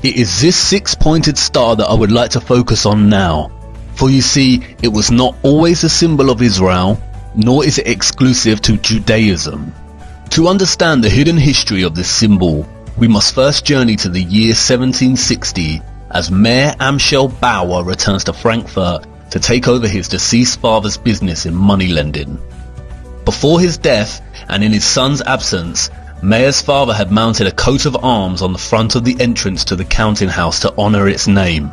It is this six-pointed star that I would like to focus on now. For you see, it was not always a symbol of Israel, nor is it exclusive to Judaism. To understand the hidden history of this symbol, we must first journey to the year 1760 as Mayor Amschel Bauer returns to Frankfurt to take over his deceased father's business in money lending. Before his death, and in his son's absence, Mayer's father had mounted a coat of arms on the front of the entrance to the counting house to honour its name.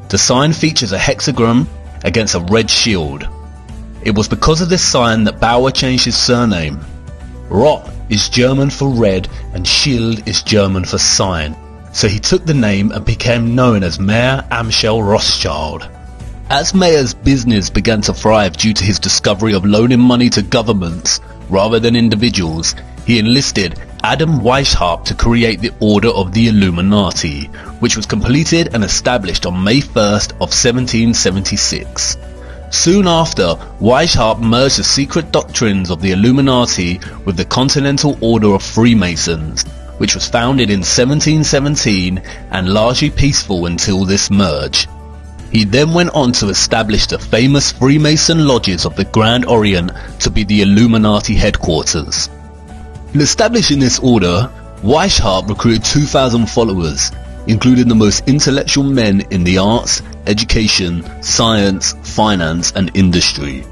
The sign features a hexagram against a red shield. It was because of this sign that Bauer changed his surname. Rot is German for red and Schild is German for sign, so he took the name and became known as Mayer Amschel Rothschild. As Mayer's business began to thrive due to his discovery of loaning money to governments rather than individuals, he enlisted Adam Weishaupt to create the Order of the Illuminati, which was completed and established on May 1st of 1776. Soon after, Weishaupt merged the secret doctrines of the Illuminati with the Continental Order of Freemasons, which was founded in 1717 and largely peaceful until this merge. He then went on to establish the famous Freemason lodges of the Grand Orient to be the Illuminati headquarters. In establishing this order, Weishaupt recruited 2,000 followers, including the most intellectual men in the arts, education, science, finance and industry.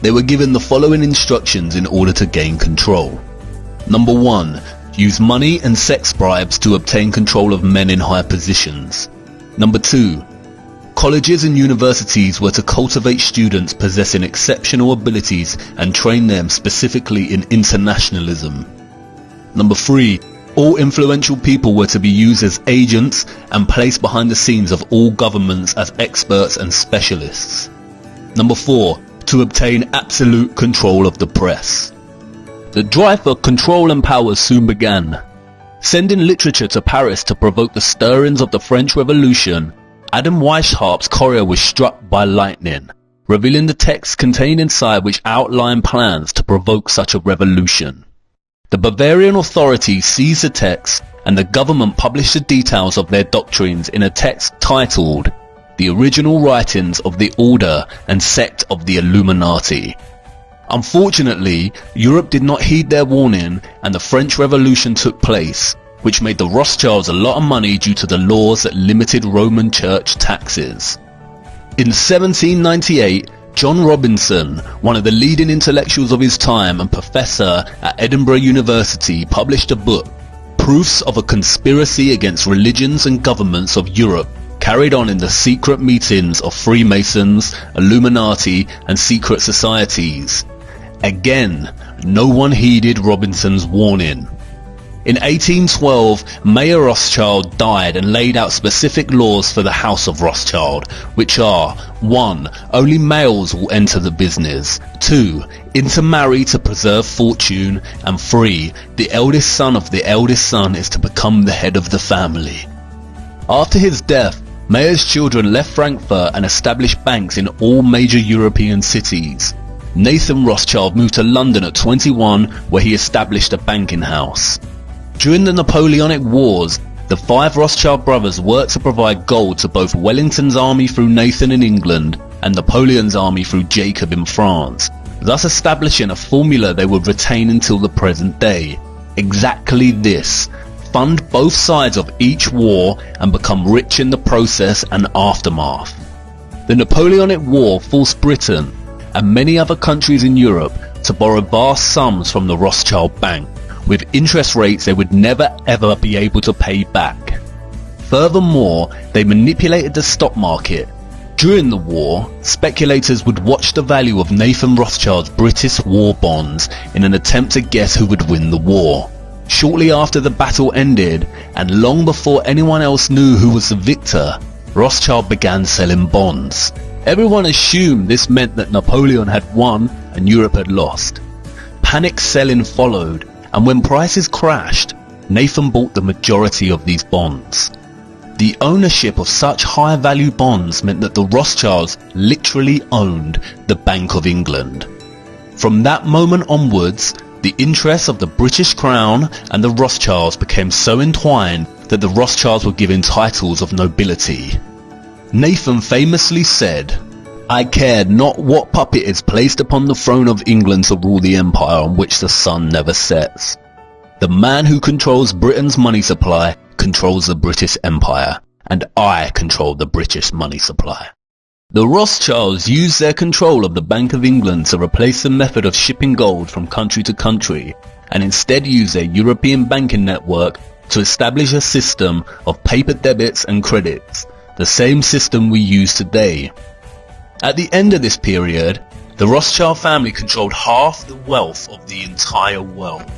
They were given the following instructions in order to gain control. Number 1. Use money and sex bribes to obtain control of men in high positions. Number 2. Colleges and universities were to cultivate students possessing exceptional abilities and train them specifically in internationalism. Number 3. All influential people were to be used as agents and placed behind the scenes of all governments as experts and specialists. Number 4. To obtain absolute control of the press. The drive for control and power soon began. Sending literature to Paris to provoke the stirrings of the French Revolution, Adam Weishaupt's courier was struck by lightning, revealing the text contained inside which outlined plans to provoke such a revolution. The Bavarian authorities seized the text and the government published the details of their doctrines in a text titled The Original Writings of the Order and Sect of the Illuminati. Unfortunately, Europe did not heed their warning and the French Revolution took place, which made the Rothschilds a lot of money due to the laws that limited Roman Church taxes. In 1798, John Robinson, one of the leading intellectuals of his time and professor at Edinburgh University, published a book, Proofs of a Conspiracy Against Religions and Governments of Europe, carried on in the secret meetings of Freemasons, Illuminati and secret societies. Again, no one heeded Robinson's warning. In 1812, Mayer Rothschild died and laid out specific laws for the House of Rothschild, which are 1. Only males will enter the business, 2. Intermarry to preserve fortune, and 3. The eldest son of the eldest son is to become the head of the family. After his death, Mayer's children left Frankfurt and established banks in all major European cities. Nathan Rothschild moved to London at 21, where he established a banking house. During the Napoleonic Wars, the 5 Rothschild brothers worked to provide gold to both Wellington's army through Nathan in England and Napoleon's army through Jacob in France, thus establishing a formula they would retain until the present day. Exactly this: fund both sides of each war and become rich in the process and aftermath. The Napoleonic War forced Britain and many other countries in Europe to borrow vast sums from the Rothschild Bank, with interest rates they would never ever be able to pay back. Furthermore, they manipulated the stock market. During the war, speculators would watch the value of Nathan Rothschild's British war bonds in an attempt to guess who would win the war. Shortly after the battle ended, and long before anyone else knew who was the victor, Rothschild began selling bonds. Everyone assumed this meant that Napoleon had won and Europe had lost. Panic selling followed, and when prices crashed, Nathan bought the majority of these bonds. The ownership of such high value bonds meant that the Rothschilds literally owned the Bank of England. From that moment onwards, the interests of the British Crown and the Rothschilds became so entwined that the Rothschilds were given titles of nobility. Nathan famously said, "I cared not what puppet is placed upon the throne of England to rule the empire on which the sun never sets. The man who controls Britain's money supply controls the British Empire, and I control the British money supply." The Rothschilds used their control of the Bank of England to replace the method of shipping gold from country to country, and instead used their European banking network to establish a system of paper debits and credits, the same system we use today. At the end of this period, the Rothschild family controlled half the wealth of the entire world.